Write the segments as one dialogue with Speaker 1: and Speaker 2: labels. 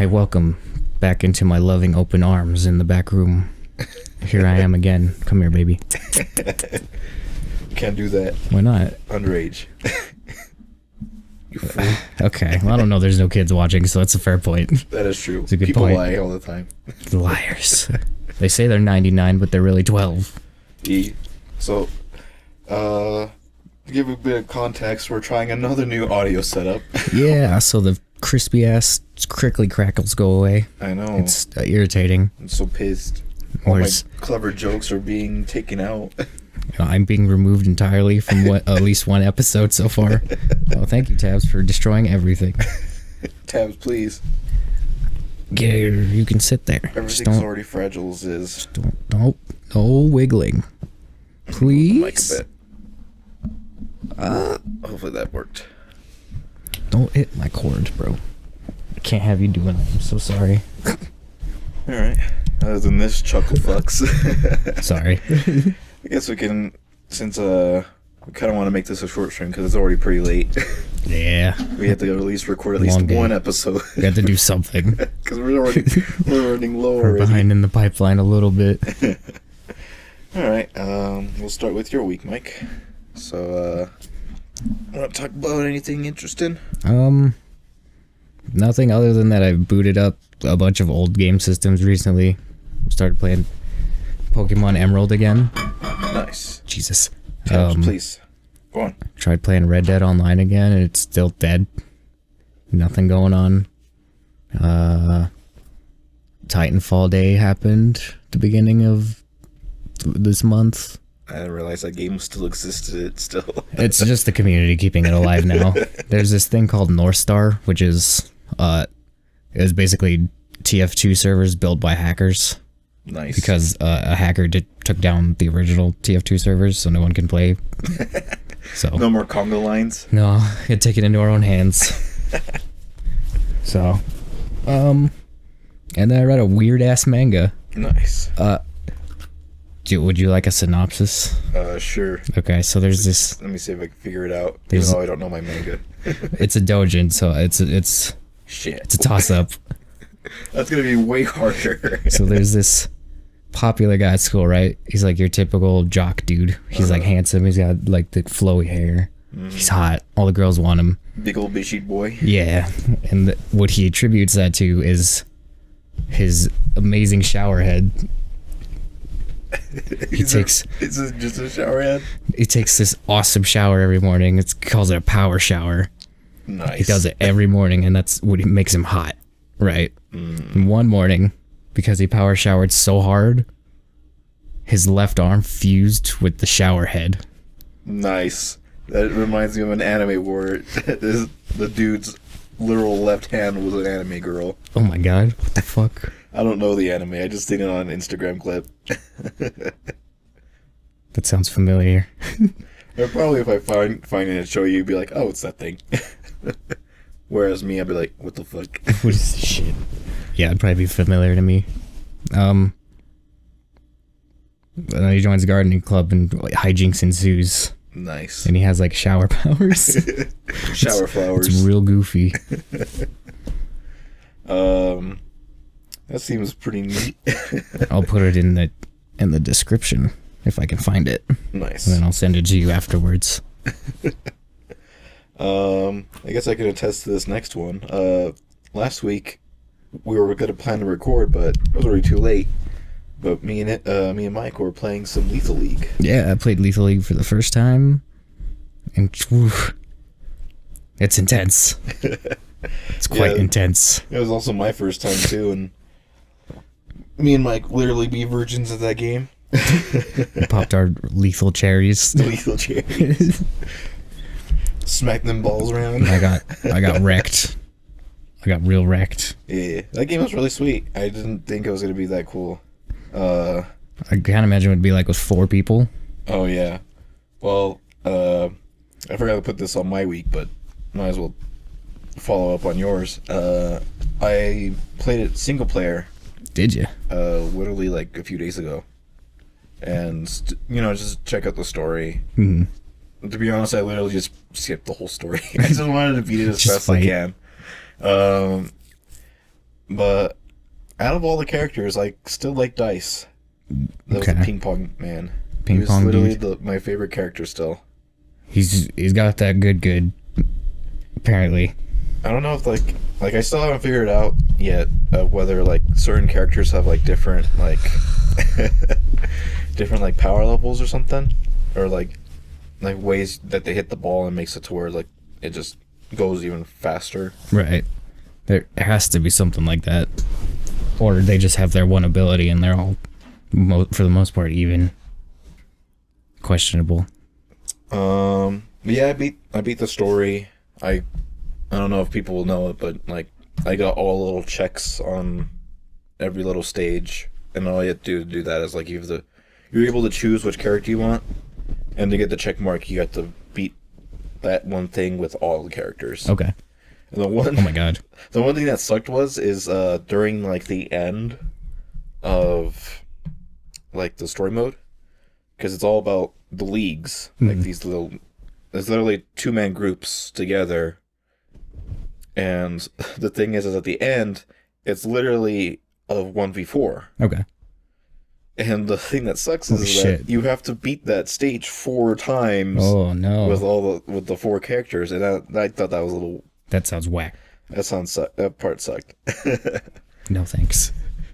Speaker 1: Hey, welcome back into my loving open arms in the back room. Here I am again. Come here, baby.
Speaker 2: Can't do that.
Speaker 1: Why not?
Speaker 2: Underage. You fool.
Speaker 1: Okay, well, I don't know. There's no kids watching, so that's a fair point.
Speaker 2: That is true.
Speaker 1: It's a good
Speaker 2: People
Speaker 1: point.
Speaker 2: lie all the time.
Speaker 1: Liars. They say they're 99, but they're really 12.
Speaker 2: So, to give a bit of context, we're trying another new audio setup.
Speaker 1: Yeah, so the crispy ass crickly crackles go away.
Speaker 2: I know.
Speaker 1: It's irritating.
Speaker 2: I'm so pissed. All my clever jokes are being taken out.
Speaker 1: I'm being removed entirely from at least one episode so far. Oh, thank you, Tabs, for destroying everything.
Speaker 2: Tabs, please.
Speaker 1: Yeah, you can sit there.
Speaker 2: Everything's already fragile as is.
Speaker 1: Don't, no wiggling. Please?
Speaker 2: Like a bit. Hopefully that worked.
Speaker 1: Don't hit my cords, bro. I can't have you doing it. I'm so sorry.
Speaker 2: Alright. Other than this, chuckle fucks.
Speaker 1: Sorry.
Speaker 2: I guess we can, since we kind of want to make this a short stream because it's already pretty late.
Speaker 1: Yeah.
Speaker 2: We have to at least record at least one episode.
Speaker 1: We have to do something.
Speaker 2: Because we're running low
Speaker 1: We're
Speaker 2: already.
Speaker 1: behind in the pipeline a little bit.
Speaker 2: Alright, we'll start with your week, Mike. So, want to talk about anything interesting?
Speaker 1: Nothing other than that I've booted up a bunch of old game systems recently. Started playing Pokemon Emerald again.
Speaker 2: Nice.
Speaker 1: Jesus.
Speaker 2: Please. Go on.
Speaker 1: Tried playing Red Dead Online again, and it's still dead. Nothing going on. Titanfall Day happened at the beginning of this month.
Speaker 2: I didn't realize that game still existed. Still.
Speaker 1: It's just the community keeping it alive now. There's this thing called North Star, which is it was basically TF2 servers built by hackers.
Speaker 2: Nice.
Speaker 1: Because a hacker took down the original TF2 servers, so no one can play. So
Speaker 2: no more Congo lines?
Speaker 1: No, we had to take it into our own hands. So, and then I read a weird-ass manga.
Speaker 2: Nice.
Speaker 1: Would you like a synopsis?
Speaker 2: Sure.
Speaker 1: Okay, so there's this...
Speaker 2: Let me see if I can figure it out, even though I don't know my manga.
Speaker 1: It's a doujin, so it's
Speaker 2: Shit.
Speaker 1: It's a toss-up.
Speaker 2: That's gonna be way harder.
Speaker 1: So there's this popular guy at school, right? He's like your typical jock dude. He's like handsome. He's got like the flowy hair. He's hot. All the girls want him.
Speaker 2: Big old bitchy boy.
Speaker 1: Yeah, and what he attributes that to is his amazing shower head.
Speaker 2: Is it just a shower head?
Speaker 1: He takes this awesome shower every morning. He calls it a power shower.
Speaker 2: Nice.
Speaker 1: He does it every morning, and that's what makes him hot, right? And one morning, because he power showered so hard, his left arm fused with the shower head.
Speaker 2: Nice. That reminds me of an anime where the dude's literal left hand was an anime girl.
Speaker 1: Oh my god, what the fuck?
Speaker 2: I don't know the anime. I just seen it on an Instagram clip.
Speaker 1: That sounds familiar.
Speaker 2: Or probably if I find it and show you, you'd be like, oh, it's that thing. Whereas me, I'd be like, what the fuck?
Speaker 1: What is this shit? Yeah, it'd probably be familiar to me. And then he joins a gardening club and hijinks ensues.
Speaker 2: Nice.
Speaker 1: And he has like shower powers.
Speaker 2: Shower flowers.
Speaker 1: It's real goofy.
Speaker 2: That seems pretty neat.
Speaker 1: I'll put it in the description if I can find it.
Speaker 2: Nice.
Speaker 1: And then I'll send it to you afterwards.
Speaker 2: I guess I can attest to this next one. Last week we were going to plan to record, but it was already too late. But me and Mike were playing some Lethal League.
Speaker 1: Yeah, I played Lethal League for the first time, and whew, it's intense. It's quite intense.
Speaker 2: It was also my first time too, and me and Mike literally be virgins of that game.
Speaker 1: We popped our lethal cherries.
Speaker 2: Lethal cherries. Smack them balls around.
Speaker 1: I got wrecked. I got real wrecked.
Speaker 2: Yeah, that game was really sweet. I didn't think it was gonna be that cool.
Speaker 1: I can't imagine what it'd be like with 4 people.
Speaker 2: Oh yeah. Well, I forgot to put this on my week, but might as well follow up on yours. I played it single player.
Speaker 1: Did you?
Speaker 2: Literally like a few days ago, and just check out the story.
Speaker 1: Mm-hmm.
Speaker 2: To be honest, I literally just skipped the whole story. I just wanted to beat it as fast as I can. But out of all the characters, I still like Dice. That was the ping pong man.
Speaker 1: Ping pong
Speaker 2: literally
Speaker 1: dude.
Speaker 2: my favorite character still.
Speaker 1: He's got that good. Apparently.
Speaker 2: I don't know if like I still haven't figured out yet whether like certain characters have like different like different like power levels or something, or like ways that they hit the ball and makes it to where like it just goes even faster.
Speaker 1: Right. There has to be something like that, or they just have their one ability and they're all, for the most part, even. Questionable.
Speaker 2: Yeah, I beat the story. I don't know if people will know it, but like I got all the little checks on every little stage, and all you have to do that is like you're able to choose which character you want, and to get the check mark, you have to beat that one thing with all the characters.
Speaker 1: Okay.
Speaker 2: And oh
Speaker 1: my god.
Speaker 2: The one thing that sucked is during like the end of like the story mode, because it's all about the leagues, like these little. There's literally 2-man groups together, and the thing is at the end, it's literally a 1v4.
Speaker 1: Okay.
Speaker 2: And the thing that sucks is that you have to beat that stage 4 times.
Speaker 1: Oh no!
Speaker 2: With the 4 characters, and I thought that was a little.
Speaker 1: That sounds whack.
Speaker 2: That part sucked.
Speaker 1: No thanks.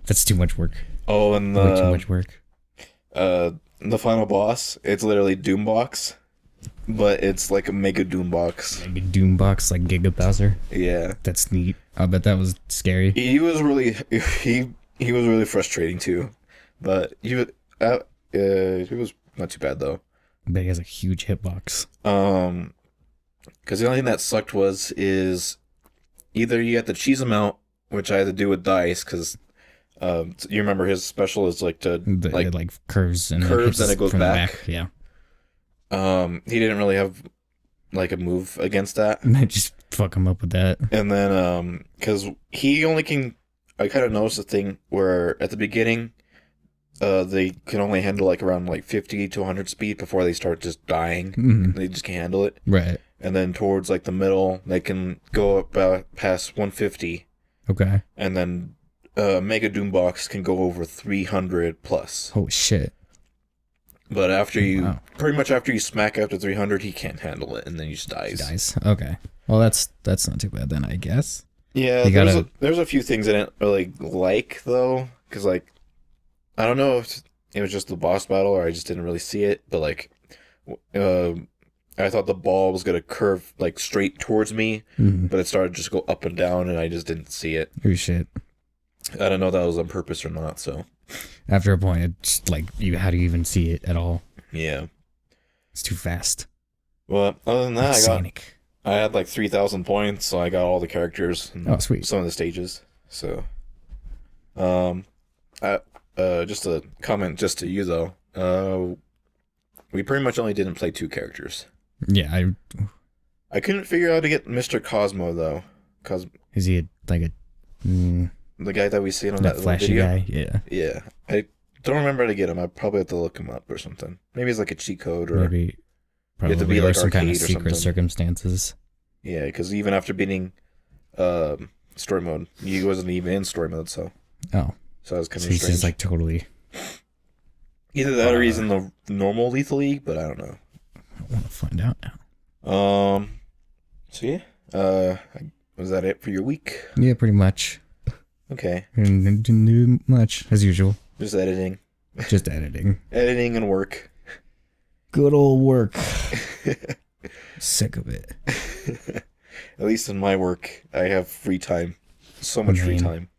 Speaker 1: That's too much work.
Speaker 2: Oh, and
Speaker 1: way too much work.
Speaker 2: The final boss, it's literally Doombox. But it's like a mega Doombox.
Speaker 1: Mega Doombox, like Giga Bowser.
Speaker 2: Yeah,
Speaker 1: that's neat. I bet that was scary.
Speaker 2: He was really frustrating too, but he was not too bad though.
Speaker 1: I bet he has a huge hitbox.
Speaker 2: Because the only thing that sucked is either you have to cheese him out, which I had to do with Dice, because you remember his special is like to
Speaker 1: it like curves and
Speaker 2: it goes back.
Speaker 1: Yeah.
Speaker 2: He didn't really have like a move against that.
Speaker 1: Just fuck him up with that.
Speaker 2: And then because he only can, I kind of noticed a thing where at the beginning, they can only handle like around like 50 to 100 speed before they start just dying.
Speaker 1: Mm-hmm.
Speaker 2: They just can't handle it.
Speaker 1: Right.
Speaker 2: And then towards like the middle, they can go up past 150.
Speaker 1: Okay.
Speaker 2: And then Mega Doombox can go over 300 plus.
Speaker 1: Holy shit.
Speaker 2: But pretty much after you smack after 300, he can't handle it, and then he just dies.
Speaker 1: He dies. Okay. Well, that's not too bad then, I guess.
Speaker 2: Yeah, there's a few things I didn't really like though, because like I don't know if it was just the boss battle or I just didn't really see it, but like I thought the ball was gonna curve like straight towards me, but it started to just go up and down, and I just didn't see it.
Speaker 1: Oh shit.
Speaker 2: I don't know if that was on purpose or not. So
Speaker 1: after a point, it's like how do you even see it at all?
Speaker 2: Yeah,
Speaker 1: it's too fast.
Speaker 2: Well, other than that,
Speaker 1: Sonic.
Speaker 2: I had like 3,000 points, so I got all the characters. And
Speaker 1: sweet.
Speaker 2: Some of the stages. So, just a comment just to you though. We pretty much only didn't play 2 characters.
Speaker 1: Yeah,
Speaker 2: I couldn't figure out how to get Mr. Cosmo though.
Speaker 1: Is he
Speaker 2: the guy that we see on that
Speaker 1: flashy
Speaker 2: video?
Speaker 1: Guy? Yeah.
Speaker 2: Yeah. I don't remember how to get him. I probably have to look him up or something. Maybe it's like a cheat code, or
Speaker 1: maybe
Speaker 2: you have to be like
Speaker 1: some kind of
Speaker 2: arcade or
Speaker 1: secret
Speaker 2: something.
Speaker 1: Circumstances.
Speaker 2: Yeah, because even after beating story mode, he wasn't even in story mode, so I was kind of strange.
Speaker 1: He's just like totally.
Speaker 2: Either that or he's in the normal Lethal League, but I don't know.
Speaker 1: I want to find out now.
Speaker 2: So yeah. Was that it for your week?
Speaker 1: Yeah, pretty much.
Speaker 2: Okay.
Speaker 1: Didn't do much as usual.
Speaker 2: Just editing.
Speaker 1: Just editing.
Speaker 2: Editing and work.
Speaker 1: Good old work. Sick of it.
Speaker 2: At least in my work, I have free time. So much free time.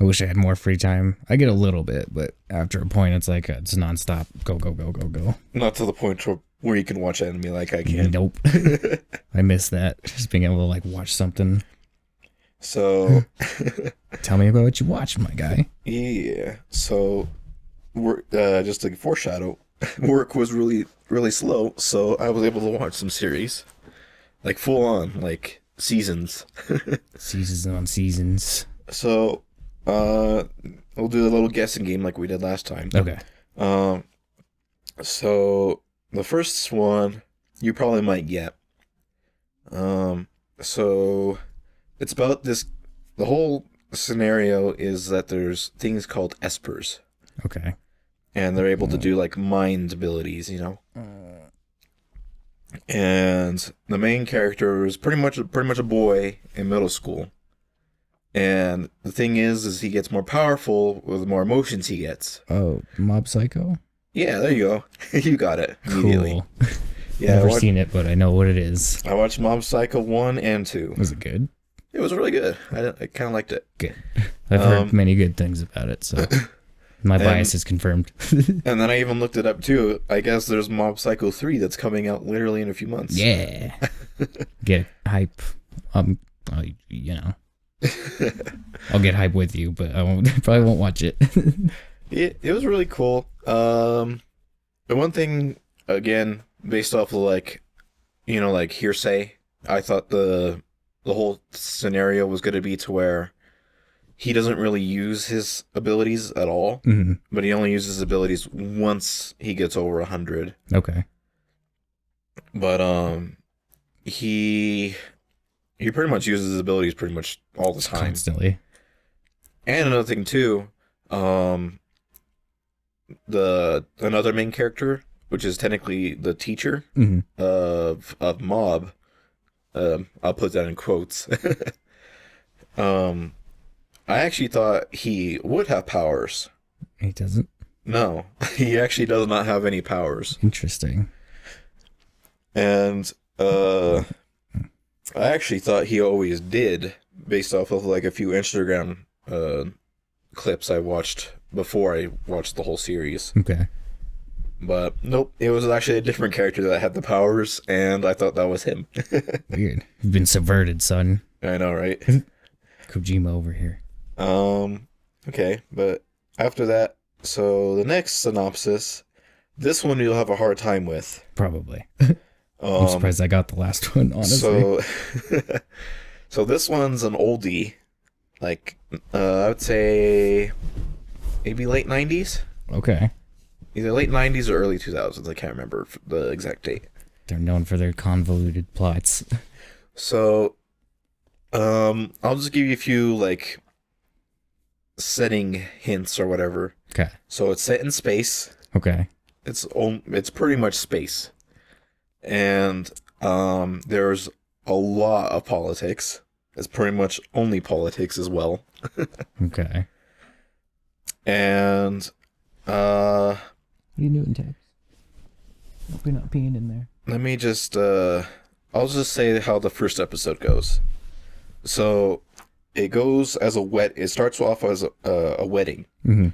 Speaker 1: I wish I had more free time. I get a little bit, but after a point, it's like it's nonstop. Go, go, go, go, go.
Speaker 2: Not to the point where you can watch anime like I can.
Speaker 1: Nope. I miss that. Just being able to like watch something.
Speaker 2: So,
Speaker 1: tell me about what you watched, my guy.
Speaker 2: Yeah. So, just to foreshadow, work was really, really slow, so I was able to watch some series, like full on, like seasons.
Speaker 1: Seasons on seasons.
Speaker 2: So, we'll do a little guessing game like we did last time.
Speaker 1: Okay.
Speaker 2: So the first one you probably might get. So it's about the whole scenario is that there's things called espers,
Speaker 1: Okay.
Speaker 2: and they're able to do like mind abilities, you know. And the main character is pretty much a boy in middle school. And the thing is he gets more powerful with the more emotions he gets.
Speaker 1: Oh, Mob Psycho?
Speaker 2: Yeah, there you go. You got it immediately.
Speaker 1: Cool.
Speaker 2: Yeah,
Speaker 1: Never seen it, but I know what it is.
Speaker 2: I watched Mob Psycho 1 and 2.
Speaker 1: Was it good?
Speaker 2: It was really good. I kind of liked it.
Speaker 1: Good. I've heard many good things about it, so my bias is confirmed.
Speaker 2: And then I even looked it up too. I guess there's Mob Psycho 3 that's coming out literally in a few months.
Speaker 1: Yeah. Get hype. You know. I'll get hype with you, but I probably won't watch it.
Speaker 2: It was really cool. The one thing, again, based off of like hearsay, I thought the whole scenario was going to be to where he doesn't really use his abilities at all, but he only uses his abilities once he gets over 100.
Speaker 1: Okay.
Speaker 2: But he pretty much uses his abilities pretty much all the time.
Speaker 1: Constantly.
Speaker 2: And another thing too, another main character, which is technically the teacher of Mob, I'll put that in quotes. I actually thought he would have powers.
Speaker 1: He doesn't?
Speaker 2: No, he actually does not have any powers.
Speaker 1: Interesting.
Speaker 2: And I actually thought he always did, based off of like a few Instagram clips I watched before I watched the whole series.
Speaker 1: Okay.
Speaker 2: But nope, it was actually a different character that had the powers, and I thought that was him.
Speaker 1: Weird. You've been subverted, son.
Speaker 2: I know, right?
Speaker 1: Kojima over here.
Speaker 2: Okay, but after that, so the next synopsis, this one you'll have a hard time with.
Speaker 1: Probably. I'm surprised I got the last one, honestly.
Speaker 2: So this one's an oldie, like I would say maybe late 90s.
Speaker 1: Okay.
Speaker 2: Either late 90s or early 2000s. I can't remember the exact date.
Speaker 1: They're known for their convoluted plots.
Speaker 2: So, I'll just give you a few like setting hints or whatever.
Speaker 1: Okay.
Speaker 2: So it's set in space.
Speaker 1: Okay.
Speaker 2: It's pretty much space, and there's a lot of politics. It's pretty much only politics as well.
Speaker 1: Okay.
Speaker 2: And
Speaker 1: what are you doing, Tex? Hope you're not peeing in there.
Speaker 2: let me just I'll just say how the first episode goes. So it goes as it starts off as a wedding.
Speaker 1: Mm-hmm.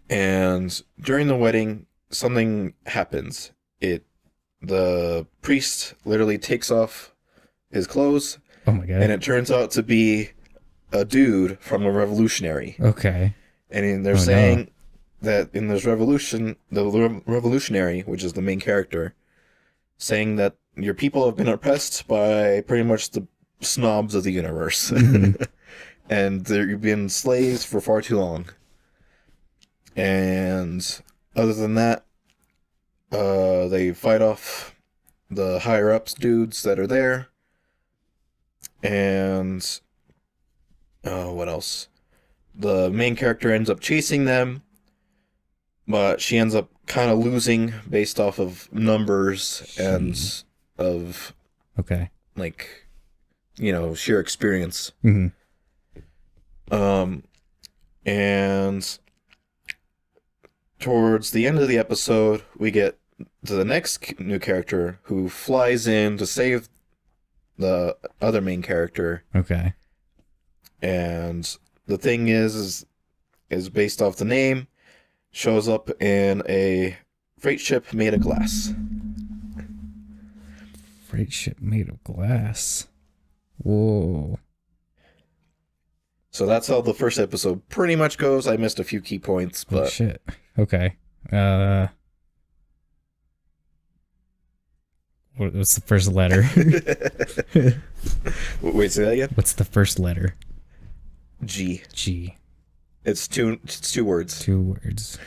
Speaker 2: And during the wedding, something happens. The priest literally takes off his clothes.
Speaker 1: Oh my god.
Speaker 2: And it turns out to be a dude from a revolutionary.
Speaker 1: Okay.
Speaker 2: And they're saying that in this revolution, the revolutionary, which is the main character, saying that your people have been oppressed by pretty much the snobs of the universe. Mm-hmm. And they've been slaves for far too long. And other than that, they fight off the higher ups dudes that are there. And what else? The main character ends up chasing them, but she ends up kind of losing based off of numbers and of like, sheer experience.
Speaker 1: Mm-hmm.
Speaker 2: And towards the end of the episode, we get to the next new character who flies in to save the other main character.
Speaker 1: Okay.
Speaker 2: And the thing is based off the name, shows up in a freight ship made of glass.
Speaker 1: Freight ship made of glass. Whoa.
Speaker 2: So that's how the first episode pretty much goes. I missed a few key points, but...
Speaker 1: Oh, shit. Okay. What's the first letter?
Speaker 2: Wait, say that again?
Speaker 1: What's the first letter?
Speaker 2: G.
Speaker 1: G.
Speaker 2: It's two words.
Speaker 1: 2 words.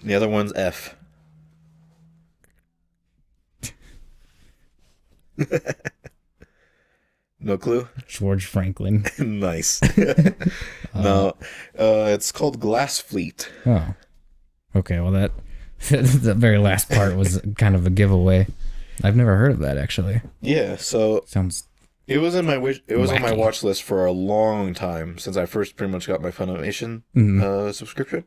Speaker 2: The other one's F. No clue?
Speaker 1: George Franklin.
Speaker 2: Nice. No, it's called Glass Fleet.
Speaker 1: Oh. Okay, well that the very last part was kind of a giveaway. I've never heard of that actually.
Speaker 2: Yeah, so
Speaker 1: Sounds
Speaker 2: it was in my wish. It was on my
Speaker 1: wacky.
Speaker 2: watch list for a long time since I first pretty much got my Funimation subscription,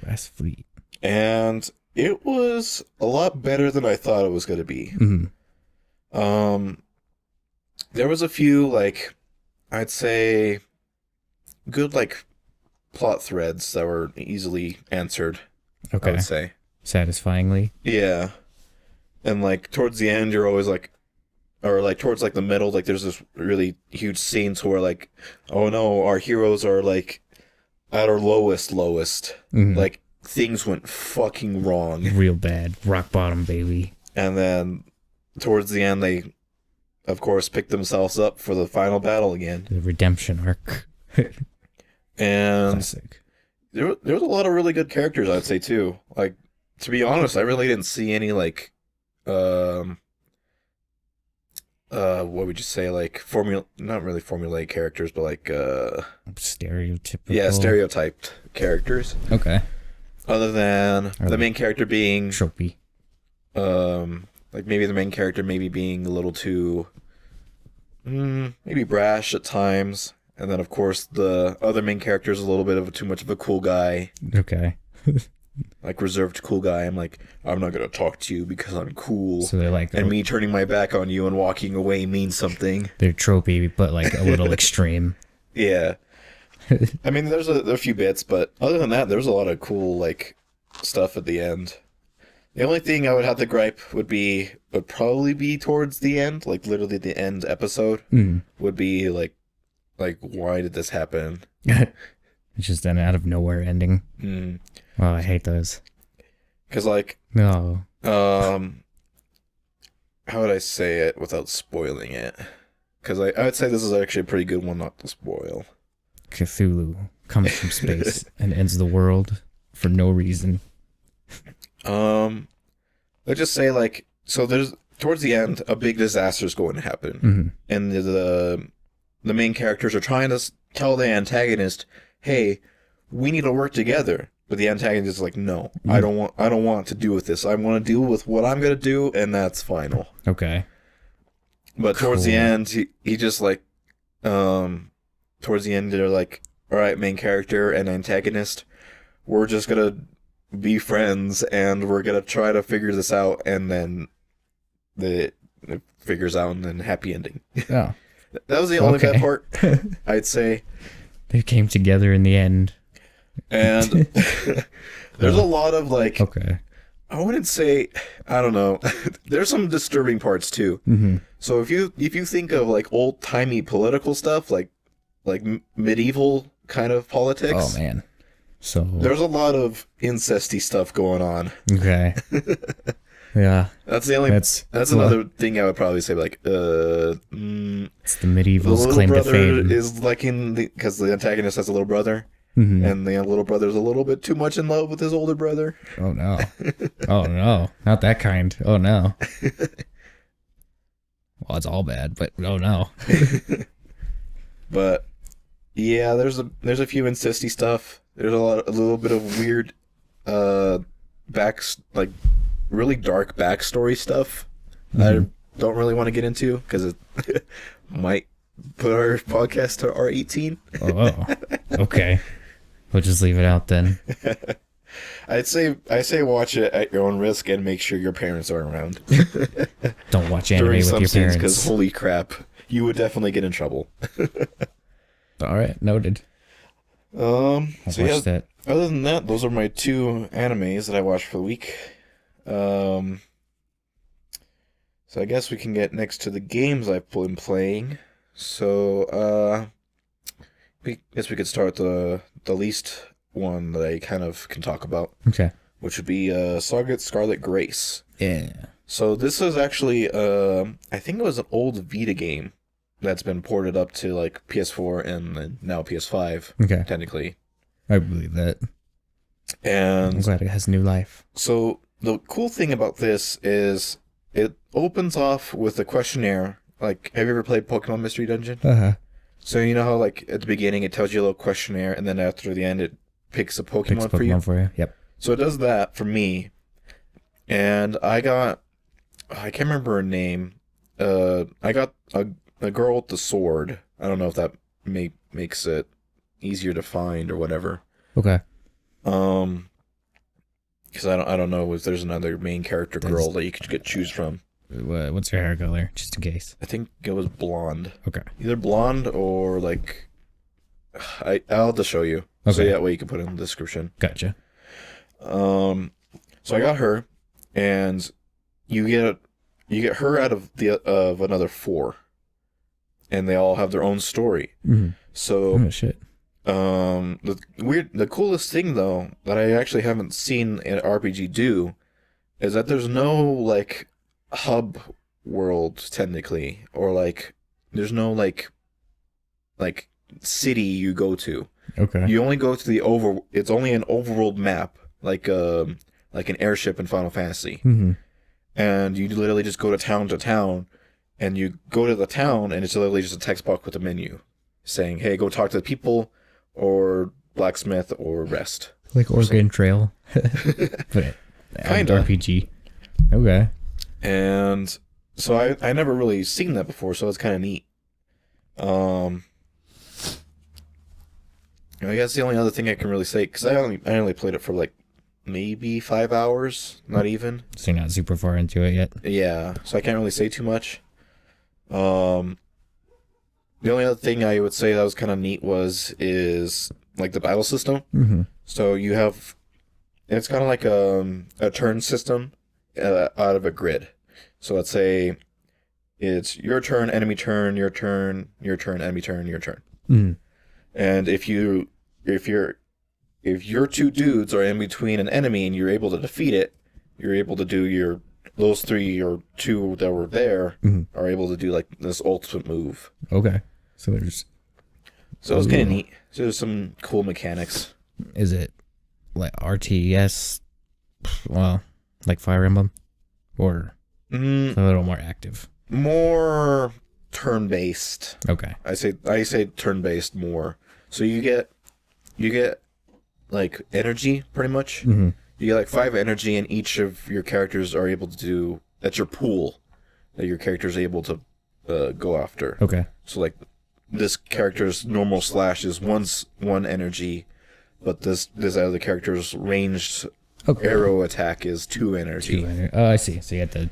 Speaker 1: Glass Fleet.
Speaker 2: and it was a lot better than I thought it was going to be. There was a few like I'd say good like plot threads that were easily answered. I
Speaker 1: Okay.
Speaker 2: would say.
Speaker 1: Satisfyingly.
Speaker 2: Yeah. And like towards the end you're always like or like towards like the middle, like there's this really huge scenes where like, oh no, our heroes are like at our lowest. Like things went fucking wrong.
Speaker 1: Real bad. Rock bottom, baby.
Speaker 2: And then towards the end they of course pick themselves up for the final battle again.
Speaker 1: The redemption arc.
Speaker 2: And
Speaker 1: Classic.
Speaker 2: there was a lot of really good characters, I'd say too. Like to be honest, I really didn't see any like what would you say, like not really formulaic characters, but like
Speaker 1: Stereotypical.
Speaker 2: yeah, stereotyped characters.
Speaker 1: Okay.
Speaker 2: Other than the main character being
Speaker 1: Tropey.
Speaker 2: like maybe the main character maybe being a little too maybe brash at times, and then of course the other main character is a little bit of too much of a cool guy.
Speaker 1: Okay.
Speaker 2: Like reserved cool guy. I'm like, I'm not gonna talk to you because I'm cool.
Speaker 1: So they're like,
Speaker 2: and me turning my back on you and walking away means something.
Speaker 1: they're tropey, but like a little extreme.
Speaker 2: Yeah. I mean, there's a few bits, but other than that, there's a lot of cool like stuff at the end. The only thing I would have to gripe would probably be towards the end, like literally the end episode would be like why did this happen?
Speaker 1: It's just an out of nowhere ending. Well, I hate those.
Speaker 2: Because like
Speaker 1: No.
Speaker 2: how would I say it without spoiling it? Because I would say this is actually a pretty good one not to spoil.
Speaker 1: Cthulhu comes from space and ends the world for no reason.
Speaker 2: Let's just say like so there's towards the end a big disaster is going to happen, and the main characters are trying to tell the antagonist, "Hey, we need to work together." But the antagonist is like, "No, I don't want to do with this. I want to deal with what I'm gonna do, and that's final."
Speaker 1: Okay.
Speaker 2: But towards the end, he just like, towards the end, they're like, "All right, main character and antagonist, we're just gonna be friends, and we're gonna try to figure this out," and then it figures out, and then happy ending.
Speaker 1: Oh.
Speaker 2: That was the only bad part, I'd say.
Speaker 1: They came together in the end.
Speaker 2: And there's a lot of like,
Speaker 1: Okay.
Speaker 2: I wouldn't say, I don't know. There's some disturbing parts too. So if you think of like old timey political stuff, like medieval kind of politics,
Speaker 1: Oh man. So
Speaker 2: there's a lot of incesty stuff going on.
Speaker 1: okay. Yeah.
Speaker 2: That's the only. That's another thing I would probably say. Like,
Speaker 1: It's the
Speaker 2: the
Speaker 1: medieval's
Speaker 2: little
Speaker 1: claim to
Speaker 2: brother
Speaker 1: fame.
Speaker 2: is like because the antagonist has a little brother. And the little brother's a little bit too much in love with his older brother.
Speaker 1: Oh no. Oh no. Not that kind. Oh no. Well, it's all bad, but oh no.
Speaker 2: But yeah, there's a few incesty stuff. There's a little bit of weird, like really dark backstory stuff. I don't really want to get into because it might put our podcast to R18.
Speaker 1: Oh. Okay. We'll just leave it out then.
Speaker 2: I say watch it at your own risk and make sure your parents are around.
Speaker 1: Don't watch anime with your parents.
Speaker 2: Because holy crap, you would definitely get in trouble.
Speaker 1: All right, noted.
Speaker 2: I'll
Speaker 1: I'll watch that.
Speaker 2: Other than that, those are my two animes that I watched for the week. So I guess we can get next to the games I've been playing. So I guess we could start the least one that I kind of can talk about,
Speaker 1: Okay.
Speaker 2: which would be Scarlet Grace.
Speaker 1: Yeah.
Speaker 2: So this is actually I think it was an old Vita game that's been ported up to like PS4 and now PS5.
Speaker 1: Okay.
Speaker 2: Technically.
Speaker 1: I believe that. I'm
Speaker 2: And
Speaker 1: glad it has new life.
Speaker 2: so the cool thing about this is it opens off with a questionnaire like, have you ever played Pokemon Mystery Dungeon?
Speaker 1: Uh-huh.
Speaker 2: So you know how, like, at the beginning it tells you a little questionnaire, and then after the end it picks a Pokemon, for you?
Speaker 1: Yep.
Speaker 2: So it does that for me, and I can't remember her name. I got a girl with the sword. I don't know if that makes it easier to find or whatever.
Speaker 1: Okay.
Speaker 2: Because I don't know if there's another main character girl that you could choose from.
Speaker 1: What's her hair color, just in case?
Speaker 2: I think it was blonde.
Speaker 1: Okay.
Speaker 2: Either blonde or like, I'll just show you.
Speaker 1: Okay.
Speaker 2: So that way you can put it in the description.
Speaker 1: Gotcha.
Speaker 2: So I got her, and you get her out of another 4, and they all have their own story.
Speaker 1: Mm-hmm.
Speaker 2: So
Speaker 1: oh shit.
Speaker 2: The coolest thing though that I actually haven't seen an RPG do is that there's no like hub world technically, or like there's no like city you go to.
Speaker 1: Okay.
Speaker 2: You only go to it's only an overworld map, like an airship in Final Fantasy.
Speaker 1: Mm-hmm.
Speaker 2: And you literally just go to town, and you go to the town, and it's literally just a text box with a menu saying, hey, go talk to the people, or blacksmith, or rest.
Speaker 1: Like Oregon Trail. But
Speaker 2: Kinda.
Speaker 1: RPG. Okay.
Speaker 2: And so I never really seen that before, so it's kind of neat. I guess the only other thing I can really say, because I only played it for like maybe 5 hours, not even.
Speaker 1: So you're not super far into it yet?
Speaker 2: Yeah, so I can't really say too much. The only other thing I would say that was kind of neat is like the battle system.
Speaker 1: Mm-hmm.
Speaker 2: So it's kind of like a turn system out of a grid. So let's say it's your turn, enemy turn, your turn, enemy turn, your turn.
Speaker 1: Mm-hmm.
Speaker 2: And if your 2 dudes are in between an enemy and you're able to defeat it, you're able to do those 3 or 2 that were there are able to do like this ultimate move.
Speaker 1: Okay. So there's...
Speaker 2: So it was kind of neat. So there's some cool mechanics.
Speaker 1: Is it like RTS? Well, like Fire Emblem? Or a little more active?
Speaker 2: More turn-based.
Speaker 1: Okay.
Speaker 2: I say turn-based more. So you get like energy pretty much. Mm-hmm. You get like 5 energy, and each of your characters are able to do. That's your pool that your character's able to go after.
Speaker 1: Okay.
Speaker 2: So like this character's normal slash is 1 energy, but this other character's ranged arrow attack is 2 energy.
Speaker 1: Oh, I see. So you have to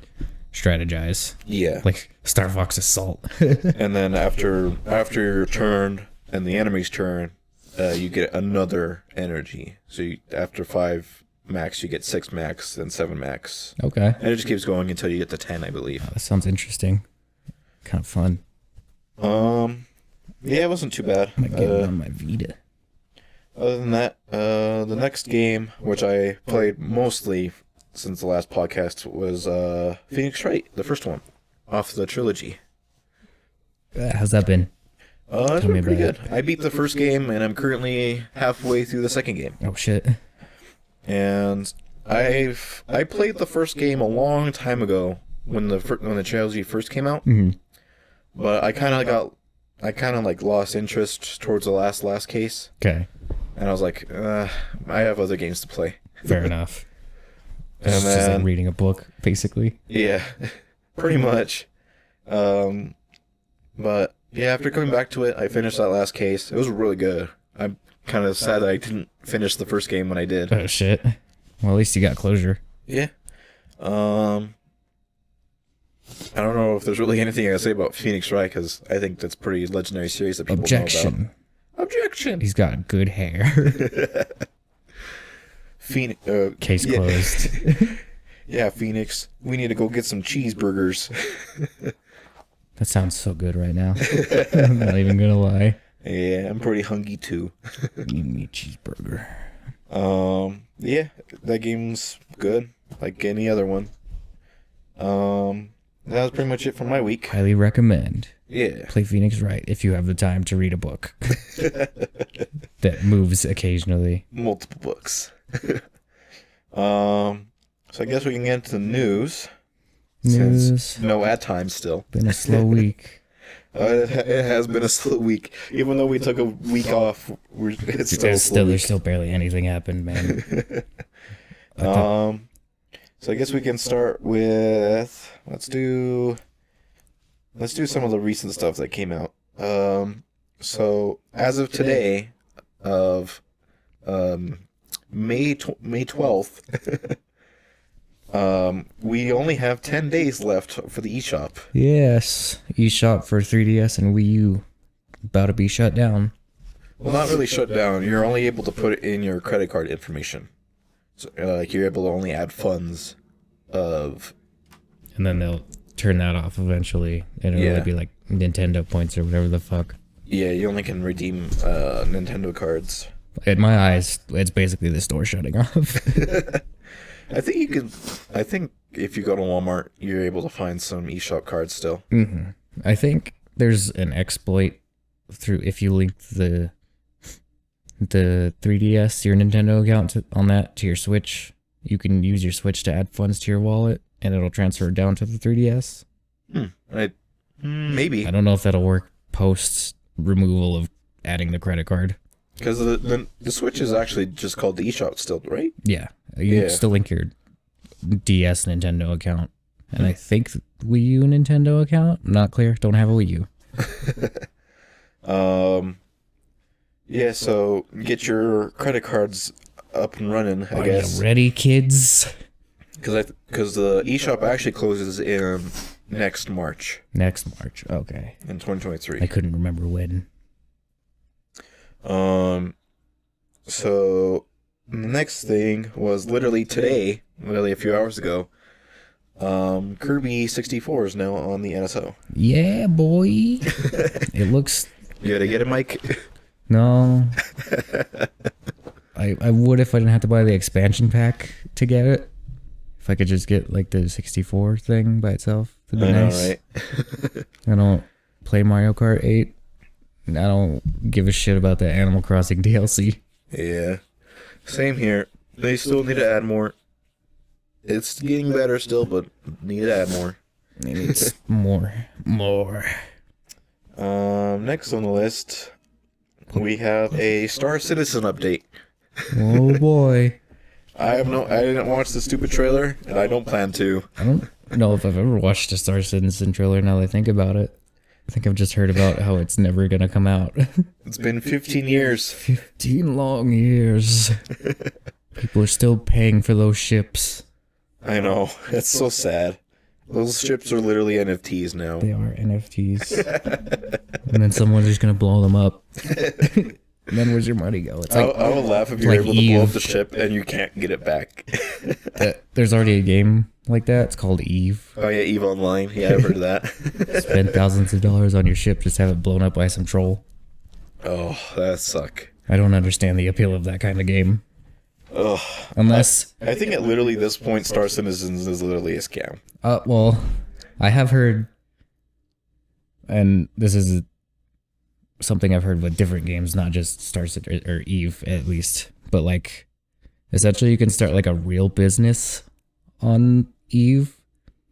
Speaker 1: strategize.
Speaker 2: Yeah.
Speaker 1: Like Star Fox Assault.
Speaker 2: And then after your turn and the enemy's turn, you get another energy. So after 5 max, you get 6 max, then 7 max.
Speaker 1: Okay.
Speaker 2: And it just keeps going until you get to 10, I believe.
Speaker 1: Oh, that sounds interesting. Kind of fun.
Speaker 2: Yeah, it wasn't too bad.
Speaker 1: I might get it on my Vita.
Speaker 2: Other than that, the next game, which I played mostly since the last podcast, was Phoenix Wright, the first one, off the trilogy.
Speaker 1: How's that been?
Speaker 2: It's been pretty good. I beat the first game, and I'm currently halfway through the second game.
Speaker 1: Oh, shit.
Speaker 2: And I played the first game a long time ago when the trilogy first came out.
Speaker 1: Mm-hmm.
Speaker 2: But I kind of lost interest towards the last case.
Speaker 1: Okay.
Speaker 2: And I was like, I have other games to play.
Speaker 1: Fair enough.
Speaker 2: And
Speaker 1: it's
Speaker 2: then,
Speaker 1: just like reading a book, basically.
Speaker 2: Yeah, pretty much. But yeah, after coming back to it, I finished that last case. It was really good. I'm kind of sad that I didn't finish the first game when I did.
Speaker 1: Oh, shit. Well, at least you got closure.
Speaker 2: Yeah. I don't know if there's really anything I can say about Phoenix Wright, because I think that's a pretty legendary series that people know about. Objection.
Speaker 1: He's got good hair.
Speaker 2: Phoenix.
Speaker 1: Case closed.
Speaker 2: Yeah, Phoenix. We need to go get some cheeseburgers.
Speaker 1: That sounds so good right now. I'm not even gonna lie.
Speaker 2: Yeah, I'm pretty hungry too.
Speaker 1: Give me a cheeseburger.
Speaker 2: Yeah, that game's good, like any other one. That was pretty much it for my week.
Speaker 1: Highly recommend.
Speaker 2: Yeah.
Speaker 1: Play Phoenix Wright if you have the time to read a book that moves occasionally.
Speaker 2: Multiple books. So I guess we can get into the news.
Speaker 1: news.
Speaker 2: No ad time still.
Speaker 1: Been a slow week.
Speaker 2: It has been a slow week. Even though we took a week off, it's still a slow week.
Speaker 1: There's still barely anything happened, man.
Speaker 2: So I guess we can start with let's do some of the recent stuff that came out. So as of today, of May 12th, we only have 10 days left for the eShop.
Speaker 1: Yes, eShop for 3DS and Wii U about to be shut down.
Speaker 2: Well, not really shut down. You're only able to put in your credit card information. So, like, you're able to only add funds of...
Speaker 1: And then they'll turn that off eventually. And it'll really be like Nintendo points or whatever the fuck.
Speaker 2: Yeah, you only can redeem Nintendo cards.
Speaker 1: In my eyes, it's basically the store shutting off.
Speaker 2: I think if you go to Walmart, you're able to find some eShop cards still.
Speaker 1: Mm-hmm. I think there's an exploit through if you link the 3DS, your Nintendo account to your Switch. You can use your Switch to add funds to your wallet, and it'll transfer down to the 3DS.
Speaker 2: Maybe.
Speaker 1: I don't know if that'll work post removal of adding the credit card.
Speaker 2: Because the Switch is actually just called the eShop still, right?
Speaker 1: Yeah. You still link your DS Nintendo account. And I think Wii U Nintendo account? Not clear. Don't have a Wii U.
Speaker 2: Yeah, so get your credit cards up and running, I guess.
Speaker 1: Are you ready, kids?
Speaker 2: Because the eShop actually closes in next March.
Speaker 1: Next March, okay.
Speaker 2: In 2023.
Speaker 1: I couldn't remember when.
Speaker 2: So the next thing was literally today, literally a few hours ago. Kirby 64 is now on the NSO.
Speaker 1: Yeah, boy. It looks...
Speaker 2: You gotta get it, Mike?
Speaker 1: No. I would if I didn't have to buy the expansion pack to get it. If I could just get like the 64 thing by itself, that'd be nice. Right? I don't play Mario Kart 8. I don't give a shit about the Animal Crossing DLC.
Speaker 2: Yeah. Same here. They still need to add more. It's getting better still, but need to add more.
Speaker 1: It needs more.
Speaker 2: Next on the list, we have a Star Citizen update.
Speaker 1: Oh boy.
Speaker 2: I didn't watch the stupid trailer, and I don't plan to.
Speaker 1: I don't know if I've ever watched a Star Citizen trailer now that I think about it. I think I've just heard about how it's never going to come out.
Speaker 2: It's been 15 years.
Speaker 1: 15 long years. People are still paying for those ships.
Speaker 2: I know. It's so sad. Those ships are literally NFTs now.
Speaker 1: They are NFTs. And then someone's just going to blow them up. And then where's your money go? It's like,
Speaker 2: I would laugh if you're able to blow up the ship and you can't get it back.
Speaker 1: There's already a game like that. It's called Eve.
Speaker 2: Oh yeah, Eve Online. Yeah, I've heard of that.
Speaker 1: Spend thousands of dollars on your ship, just have it blown up by some troll.
Speaker 2: Oh, that suck.
Speaker 1: I don't understand the appeal of that kind of game.
Speaker 2: Ugh.
Speaker 1: Unless...
Speaker 2: I think at literally this point, Star Citizens is literally a scam.
Speaker 1: Well, I have heard, and this is something I've heard with different games, not just Star Citizen or Eve at least, but like essentially you can start like a real business on Eve.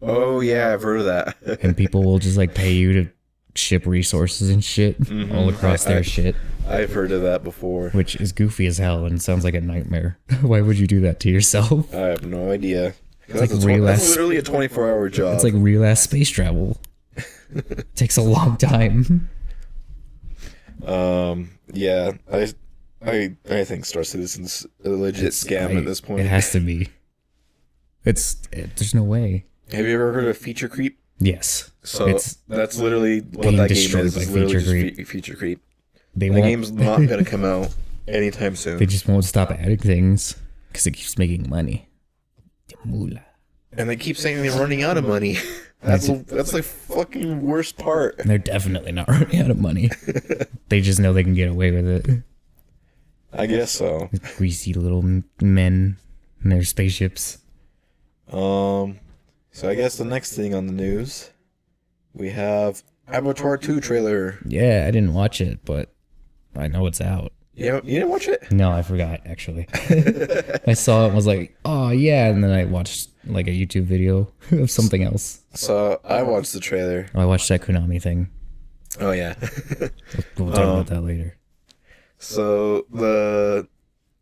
Speaker 2: Oh yeah, I've heard of that.
Speaker 1: And people will just like pay you to ship resources and shit all across their shit.
Speaker 2: I've heard of that before.
Speaker 1: Which is goofy as hell and sounds like a nightmare. Why would you do that to yourself?
Speaker 2: I have no idea.
Speaker 1: It's like that's
Speaker 2: literally a 24-hour job.
Speaker 1: It's like real ass space travel. It takes a long time.
Speaker 2: Yeah, I think Star Citizen's a legit scam at this point.
Speaker 1: It has to be. There's no way.
Speaker 2: Have you ever heard of feature creep?
Speaker 1: Yes.
Speaker 2: So that's literally what that game is. It's literally just feature creep. The game's not going to come out anytime soon.
Speaker 1: They just won't stop adding things because it keeps making money.
Speaker 2: And they keep saying they're running out of money. That's the fucking worst part.
Speaker 1: They're definitely not running out of money. They just know they can get away with it.
Speaker 2: I guess so.
Speaker 1: Greasy little men in their spaceships.
Speaker 2: So I guess the next thing on the news, we have Avatar 2 trailer.
Speaker 1: Yeah, I didn't watch it, but I know it's out.
Speaker 2: You didn't watch it?
Speaker 1: No, I forgot, actually. I saw it and was like, oh, yeah. And then I watched like a YouTube video of something else.
Speaker 2: So I watched the trailer.
Speaker 1: I watched that Konami thing.
Speaker 2: Oh, yeah.
Speaker 1: We'll talk about that later.
Speaker 2: So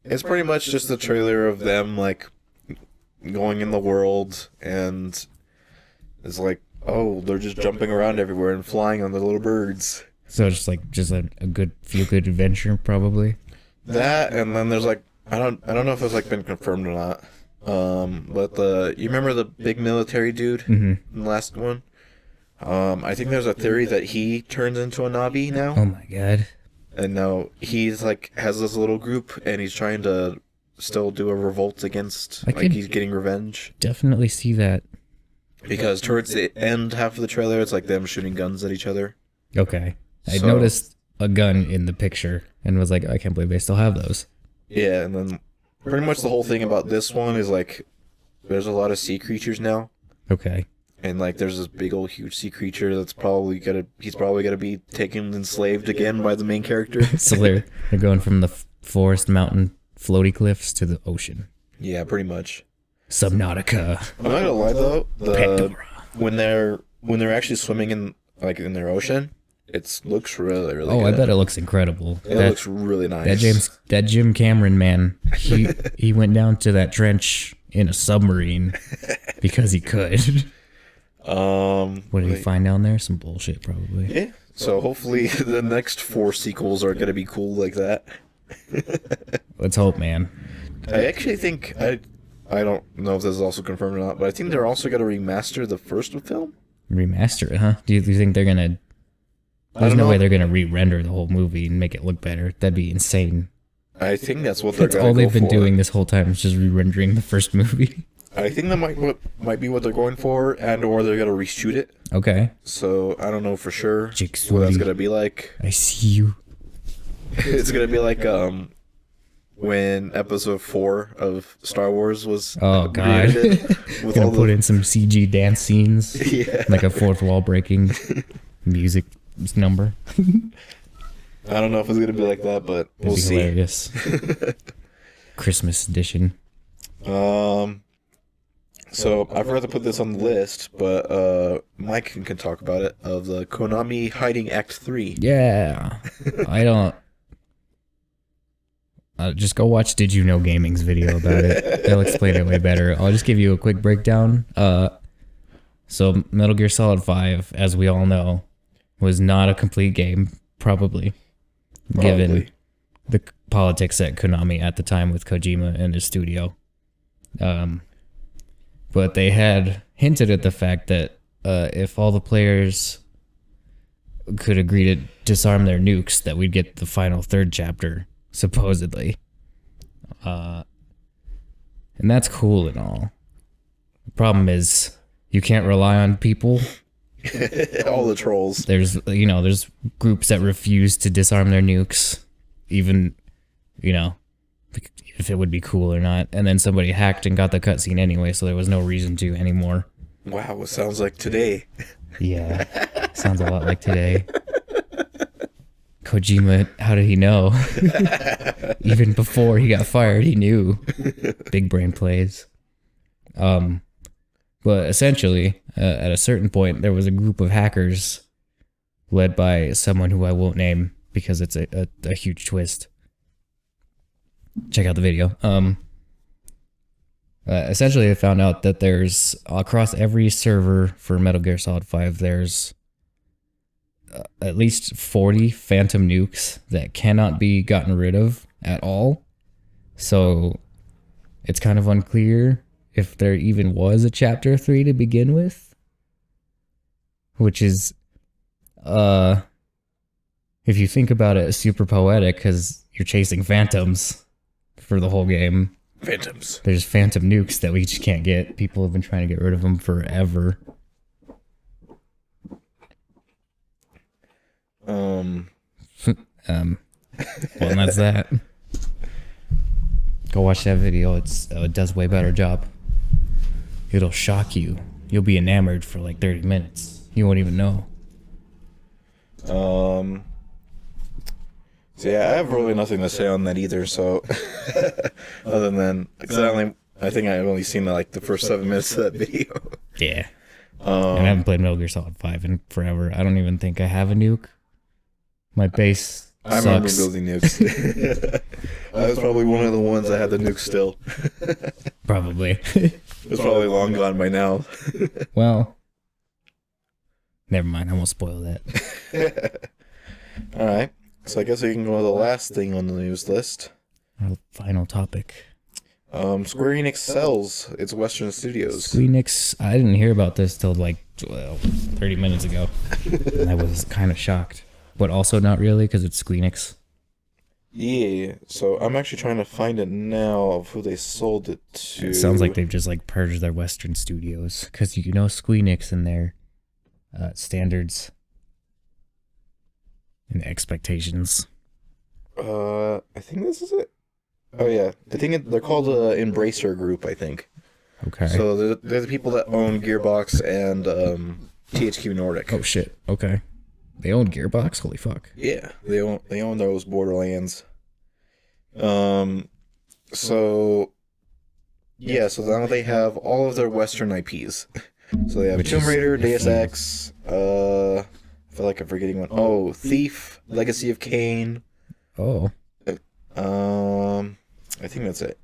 Speaker 2: it's pretty much just the trailer of them like going in the world, and it's like, oh, they're just jumping around everywhere and flying on the little birds.
Speaker 1: So it's just a good feel-good adventure, probably.
Speaker 2: That, and then there's like, I don't know if it's like been confirmed or not. But you remember the big military dude in the last one? I think there's a theory that he turns into a Navi now.
Speaker 1: Oh my god.
Speaker 2: And now he's like has this little group, and he's trying to still do a revolt against, like he's getting revenge.
Speaker 1: Definitely see that.
Speaker 2: Because towards the end half of the trailer, it's like them shooting guns at each other.
Speaker 1: Okay. I noticed a gun in the picture and was like, I can't believe they still have those.
Speaker 2: Yeah, and then pretty much the whole thing about this one is like there's a lot of sea creatures now.
Speaker 1: Okay.
Speaker 2: And like there's this big old huge sea creature that's probably gonna be taken and enslaved again by the main character.
Speaker 1: So they're going from the forest, mountain, floaty cliffs to the ocean.
Speaker 2: Yeah, pretty much.
Speaker 1: Subnautica.
Speaker 2: I'm not gonna lie though, when they're actually swimming in their ocean, it looks really good.
Speaker 1: I bet it looks incredible.
Speaker 2: It looks really nice.
Speaker 1: That Jim Cameron man, he went down to that trench in a submarine because he could. What did he find down there? Some bullshit, probably.
Speaker 2: Yeah. So hopefully the next 4 sequels are gonna be cool like that.
Speaker 1: Let's hope, man.
Speaker 2: I actually think I don't know if this is also confirmed or not, but I think they're also gonna remaster the first film.
Speaker 1: Remaster it, huh? Do you think they're gonna? There's no way they're gonna re-render the whole movie and make it look better. That'd be insane.
Speaker 2: I think that's what they're.
Speaker 1: That's all they've been doing this whole time is just re-rendering the first movie.
Speaker 2: I think that might be what they're going for, or they're gonna reshoot it.
Speaker 1: Okay.
Speaker 2: So I don't know for sure
Speaker 1: Jigsaw.
Speaker 2: what that's gonna be like.
Speaker 1: I see you.
Speaker 2: It's gonna be like when episode 4 of Star Wars was.
Speaker 1: Oh god. Gonna put in some CG dance scenes.
Speaker 2: Yeah.
Speaker 1: Like a fourth wall breaking music number.
Speaker 2: I don't know if it's gonna be like that, but we'll see.
Speaker 1: Hilarious. Christmas edition.
Speaker 2: So I forgot to put this on the list, but Mike can talk about it, of the Konami Hiding Act 3.
Speaker 1: Yeah. I don't. Just go watch Did You Know Gaming's video about it. They'll explain it way better. I'll just give you a quick breakdown. So Metal Gear Solid 5, as we all know, was not a complete game, probably. Given the politics at Konami at the time with Kojima and his studio. But they had hinted at the fact that if all the players could agree to disarm their nukes, that we'd get the final 3rd chapter, supposedly. And that's cool and all. The problem is you can't rely on people.
Speaker 2: All the trolls.
Speaker 1: There's groups that refuse to disarm their nukes, even, if it would be cool or not. And then somebody hacked and got the cutscene anyway, so there was no reason to anymore.
Speaker 2: Wow, it sounds like today.
Speaker 1: Yeah, sounds a lot like today. Kojima, how did he know? Even before he got fired, he knew. Big brain plays. But essentially, at a certain point, there was a group of hackers led by someone who I won't name because it's a huge twist. Check out the video. Essentially, they found out that there's, across every server for Metal Gear Solid 5, there's at least 40 phantom nukes that cannot be gotten rid of at all. So it's kind of unclear if there even was a Chapter 3 to begin with. Which is, if you think about it, super poetic because you're chasing phantoms for the whole game.
Speaker 2: Phantoms.
Speaker 1: There's phantom nukes that we just can't get. People have been trying to get rid of them forever. Well, and that's that. Go watch that video. It does way better job. It'll shock you. You'll be enamored for like 30 minutes. You won't even know.
Speaker 2: So So yeah, I have really nothing to say on that either. So other than I think I've only seen like the first 7 minutes of that video.
Speaker 1: Yeah. And I haven't played Metal Gear Solid 5 in forever. I don't even think I have a nuke. My base
Speaker 2: I remember building nukes. I was probably one of the ones that had the nuke still.
Speaker 1: Probably.
Speaker 2: It's probably long gone by now.
Speaker 1: Well, never mind. I won't spoil that.
Speaker 2: All right. So I guess we can go to the last thing on the news list.
Speaker 1: Our final topic.
Speaker 2: Square Enix sells its Western studios.
Speaker 1: Square Enix, I didn't hear about this till like 30 minutes ago. And I was kind of shocked. But also not really, because it's Square Enix.
Speaker 2: Yeah, so I'm actually trying to find it now of who they sold it to.
Speaker 1: It sounds like they've just like purged their Western studios. Because you know Square Enix and their standards and expectations.
Speaker 2: I think this is it. Oh yeah, I think they're called Embracer Group, I think.
Speaker 1: Okay.
Speaker 2: So they're the people that own Gearbox and THQ Nordic.
Speaker 1: Oh shit. Okay. They own Gearbox? Holy fuck.
Speaker 2: Yeah, they own those Borderlands. So now they have all of their Western IPs. So they have Tomb Raider, Deus Ex, I feel like I'm forgetting one. Oh, Thief, Legacy of Kain.
Speaker 1: Oh.
Speaker 2: I think that's it.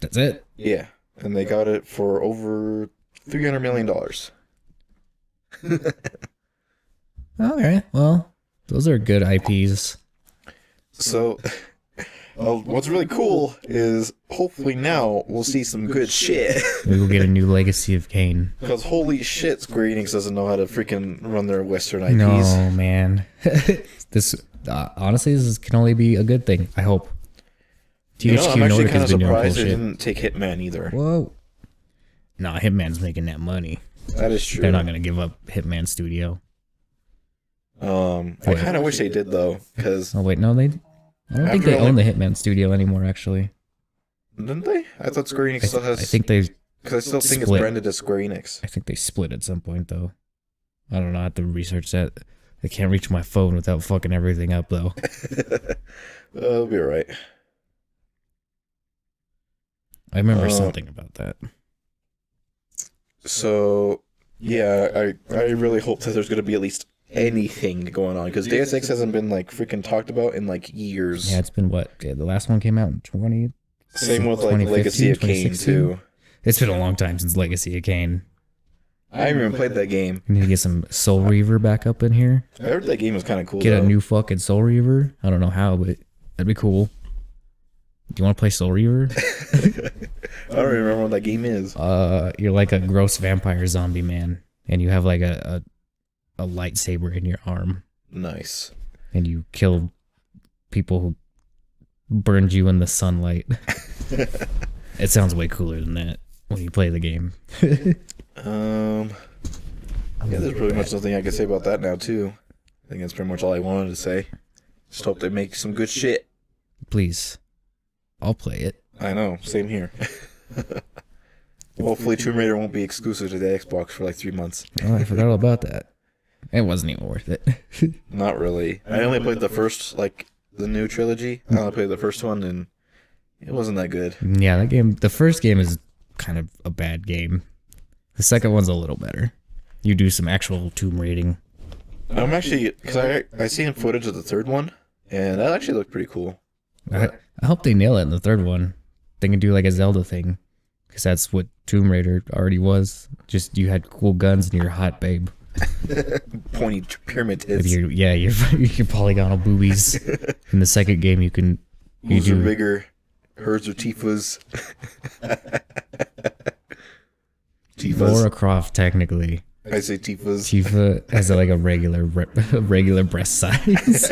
Speaker 1: That's it?
Speaker 2: Yeah, and they got it for over $300 million.
Speaker 1: Alright, well, those are good IPs.
Speaker 2: So, what's really cool is hopefully now we'll see some good shit.
Speaker 1: We will get a new Legacy of Kain.
Speaker 2: Because holy shit, Square Enix doesn't know how to freaking run their Western IPs.
Speaker 1: No, man. This honestly, this can only be a good thing. I hope.
Speaker 2: I'm actually kind of surprised they didn't take Hitman either.
Speaker 1: Whoa. Nah, Hitman's making that money.
Speaker 2: That is true.
Speaker 1: They're not going to give up Hitman Studio.
Speaker 2: I kind of wish they did though, because.
Speaker 1: Oh wait, no, I don't think they own the Hitman Studio anymore. Actually,
Speaker 2: didn't they? I thought Square Enix still has.
Speaker 1: I think they.
Speaker 2: Because I still think it's branded as Square Enix.
Speaker 1: I think they split at some point though. I don't know. I have to research that. I can't reach my phone without fucking everything up though.
Speaker 2: It'll be alright.
Speaker 1: I remember something about that.
Speaker 2: So yeah, I really hope that there's going to be at least anything going on, because Deus Ex hasn't been like freaking talked about in like years.
Speaker 1: Yeah, it's been what? Yeah, the last one came out in 20.
Speaker 2: Same with like Legacy of Kain too.
Speaker 1: It's been a long time since Legacy of Kain.
Speaker 2: I haven't even played that game.
Speaker 1: We need to get some Soul Reaver back up in here.
Speaker 2: I heard that game was kind of cool.
Speaker 1: Get a new fucking Soul Reaver. I don't know how, but that'd be cool. Do you want to play Soul Reaver?
Speaker 2: I don't remember what that game is.
Speaker 1: You're like a gross vampire zombie man, and you have like a lightsaber in your arm.
Speaker 2: Nice.
Speaker 1: And you kill people who burned you in the sunlight. It sounds way cooler than that when you play the game.
Speaker 2: Yeah, there's pretty much nothing I can say about that now too. I think that's pretty much all I wanted to say. Just hope they make some good shit.
Speaker 1: Please. I'll play it.
Speaker 2: I know, same here. Hopefully Tomb Raider won't be exclusive to the Xbox for like 3 months.
Speaker 1: Oh, I forgot all about that. It wasn't even worth it.
Speaker 2: Not really. I only played the first, like, the new trilogy. I only played the first one, and it wasn't that good.
Speaker 1: Yeah, that game, the first game is kind of a bad game. The second one's a little better. You do some actual tomb raiding.
Speaker 2: I'm actually, because I seen footage of the third one, and that actually looked pretty cool.
Speaker 1: I hope they nail it in the third one. They can do like a Zelda thing, because that's what Tomb Raider already was. Just you had cool guns and you're a hot babe.
Speaker 2: Pointy pyramid tits.
Speaker 1: With your polygonal boobies. In the second game, you can.
Speaker 2: Who's are bigger? Hers or Tifa's? Tifa's.
Speaker 1: Lara Croft, technically.
Speaker 2: I say Tifa's.
Speaker 1: Tifa has like a regular breast size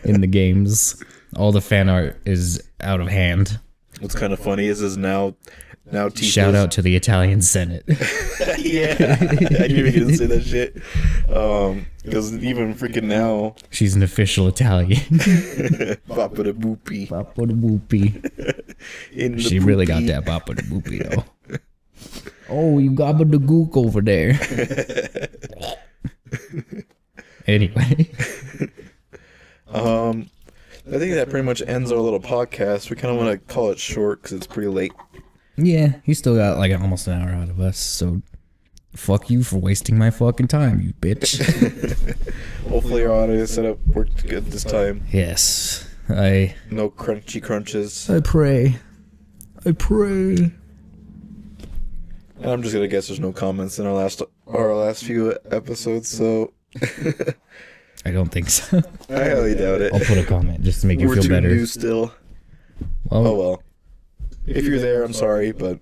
Speaker 1: in the games. All the fan art is out of hand.
Speaker 2: What's kind of funny is now Tifa's...
Speaker 1: Shout out to the Italian Senate.
Speaker 2: Yeah, I knew you didn't say that shit. Because even freaking now,
Speaker 1: she's an official Italian.
Speaker 2: Papa da boopy.
Speaker 1: Papa da boopy. She really got that Papa da boopy though. Oh, you gobbled the gook over there.
Speaker 2: I think that pretty much ends our little podcast. We kind of want to call it short because it's pretty late.
Speaker 1: Yeah, he still got like almost an hour out of us, so fuck you for wasting my fucking time, you bitch.
Speaker 2: Hopefully our audio setup worked good this time.
Speaker 1: Yes,
Speaker 2: No crunchy crunches.
Speaker 1: I pray.
Speaker 2: And I'm just gonna guess there's no comments in our last few episodes, so
Speaker 1: I don't think so.
Speaker 2: I highly doubt it.
Speaker 1: I'll put a comment just to make you feel better.
Speaker 2: We're too new still.
Speaker 1: Well,
Speaker 2: oh well. If you're there, I'm sorry, but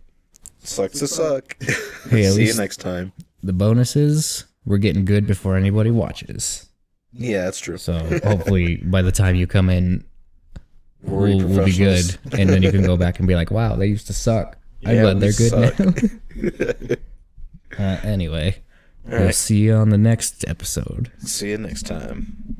Speaker 2: sucks to suck.
Speaker 1: Hey, at
Speaker 2: See
Speaker 1: least
Speaker 2: you next time.
Speaker 1: the bonuses, we're getting good before anybody watches.
Speaker 2: Yeah, that's true.
Speaker 1: So hopefully by the time you come in,
Speaker 2: We'll
Speaker 1: be good. And then you can go back and be like, wow, they used to suck. I'm glad they're good now. Anyway, we'll see you on the next episode.
Speaker 2: See you next time.